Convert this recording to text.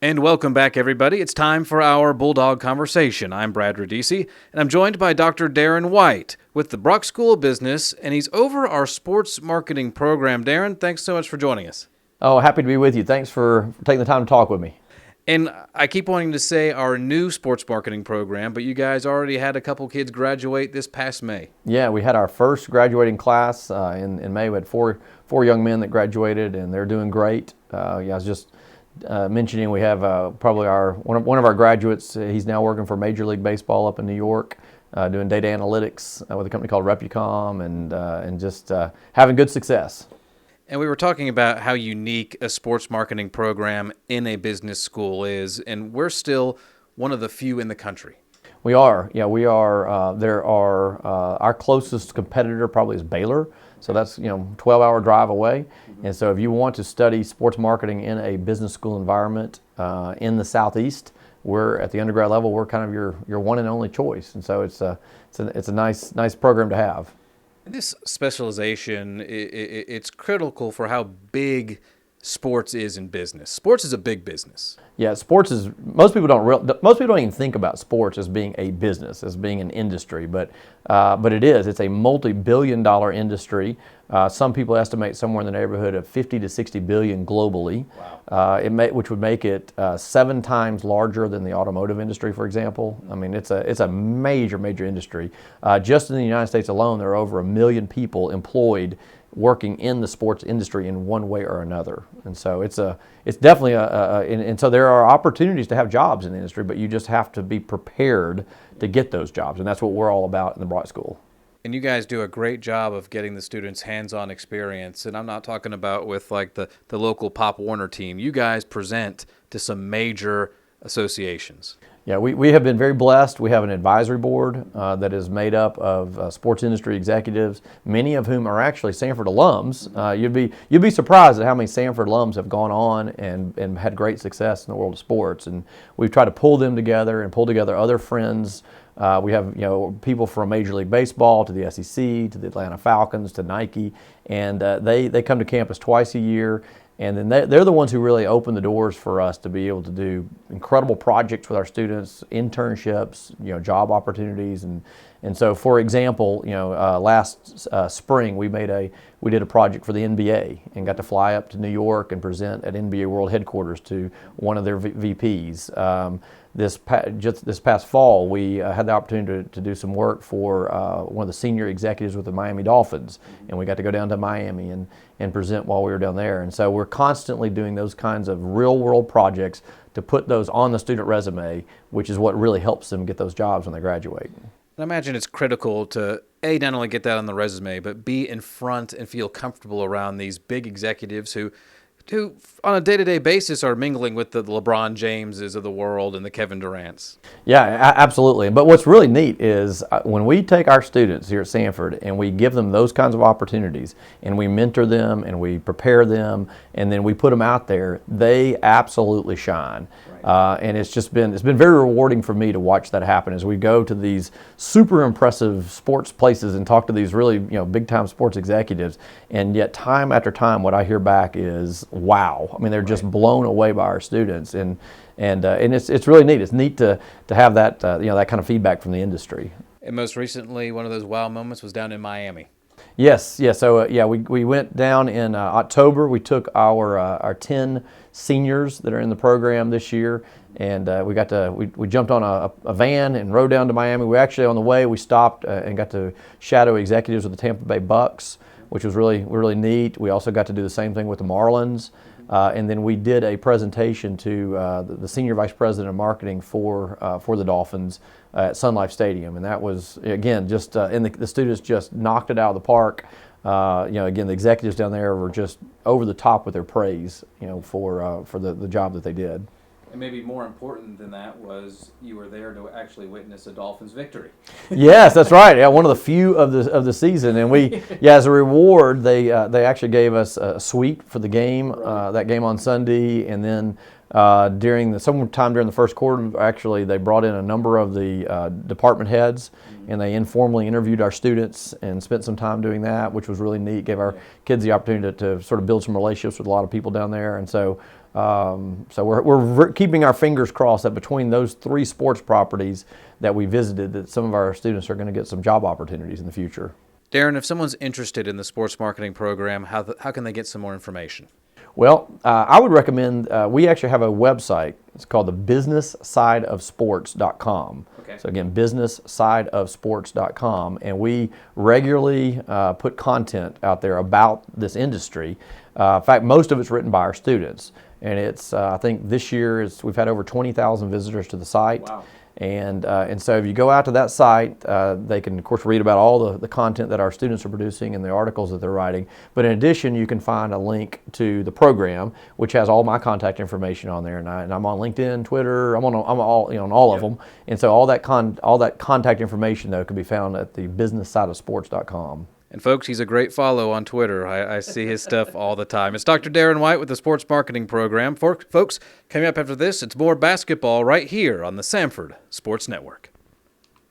And welcome back, everybody. It's time for our Bulldog Conversation. I'm Brad Radisi, and I'm joined by Dr. Darin White with the Bruck School of Business, and he's over our sports marketing program. Darin, thanks so much for joining us. Oh, happy to be with you. Thanks for taking the time to talk with me. And I keep wanting to say our new sports marketing program, but you guys already had a couple kids graduate this past May. Yeah, we had our first graduating class in May. We had four young men that graduated, and they're doing great. I was just mentioning we have probably one of our graduates. He's now working for Major League Baseball up in New York, doing data analytics with a company called Repucom, and just having good success. And we were talking about how unique a sports marketing program in a business school is, and we're still one of the few in the country. We are, yeah, we are. Our closest competitor probably is Baylor, so that's 12-hour drive away. And so if you want to study sports marketing in a business school environment in the Southeast, we're at the undergrad level. We're kind of your one and only choice, and so it's a nice program to have. This specialization, it's critical for how big sports is in business. Sports is a big business. Yeah, sports is most people don't even think about sports as being a business, as being an industry, but it is. It's a multi-billion-dollar industry. Some people estimate somewhere in the neighborhood of 50 to 60 billion globally. Wow. Which would make it 7 times larger than the automotive industry, for example. I mean, it's a major industry. Just in the United States alone, there are over 1 million people employed working in the sports industry in one way or another, and so it's definitely and so there are opportunities to have jobs in the industry, but you just have to be prepared to get those jobs, and that's what we're all about in the Bruck School. And you guys do a great job of getting the students hands-on experience, and I'm not talking about with like the local Pop Warner team. You guys present to some major associations. Yeah, we have been very blessed. We have an advisory board that is made up of sports industry executives, many of whom are actually Samford alums. You'd be surprised at how many Samford alums have gone on and had great success in the world of sports. And we've tried to pull them together and pull together other friends. We have people from Major League Baseball to the SEC to the Atlanta Falcons to Nike, and they come to campus twice a year. And then they're the ones who really open the doors for us to be able to do incredible projects with our students, internships, job opportunities, and so for example, last spring we did a project for the NBA and got to fly up to New York and present at NBA World Headquarters to one of their VPs. Just this past fall, we had the opportunity to do some work for one of the senior executives with the Miami Dolphins, and we got to go down to Miami and present while we were down there. And so we're constantly doing those kinds of real-world projects to put those on the student resume, which is what really helps them get those jobs when they graduate. I imagine it's critical to, A, not only get that on the resume, but be in front and feel comfortable around these big executives who on a day-to-day basis are mingling with the LeBron Jameses of the world and the Kevin Durants. Yeah, absolutely. But what's really neat is when we take our students here at Samford and we give them those kinds of opportunities and we mentor them and we prepare them and then we put them out there, they absolutely shine. And it's been very rewarding for me to watch that happen as we go to these super impressive sports places and talk to these really big-time sports executives, and yet time after time what I hear back is wow. I mean, they're just blown away by our students, and it's really neat. It's neat to have that that kind of feedback from the industry. And most recently, one of those wow moments was down in Miami. Yes. So we went down in October. We took our 10 seniors that are in the program this year, and we jumped on a van and rode down to Miami. We actually, on the way, we stopped and got to shadow executives with the Tampa Bay Bucks, which was really neat. We also got to do the same thing with the Marlins. And then we did a presentation to the senior vice president of marketing for the Dolphins at Sun Life Stadium, and that was again just and the students just knocked it out of the park. Again, the executives down there were just over the top with their praise, for the job that they did. And maybe more important than that was you were there to actually witness a Dolphins victory. Yes, that's right. Yeah, one of the few of the season, and we as a reward they actually gave us a suite for the game, that game on Sunday, and then sometime during the first quarter, actually they brought in a number of the department heads, and they informally interviewed our students and spent some time doing that, which was really neat. Gave our kids the opportunity to sort of build some relationships with a lot of people down there, and so So we're keeping our fingers crossed that between those 3 sports properties that we visited, that some of our students are going to get some job opportunities in the future. Darin, if someone's interested in the sports marketing program, how can they get some more information? Well, I would recommend, we actually have a website. It's called the businesssideofsports.com. Okay. So again, businesssideofsports.com. And we regularly put content out there about this industry. In fact, most of it's written by our students. And it's, I think this year we've had over 20,000 visitors to the site. Wow. And so if you go out to that site, they can, of course, read about all the content that our students are producing and the articles that they're writing. But in addition, you can find a link to the program, which has all my contact information on there. And I'm on LinkedIn, Twitter. I'm on all, on all of them. And so all that contact information, though, can be found at the businesssideofsports.com. And folks, he's a great follow on Twitter. I see his stuff all the time. It's Dr. Darin White with the Sports Marketing Program. Folks, coming up after this, it's more basketball right here on the Samford Sports Network.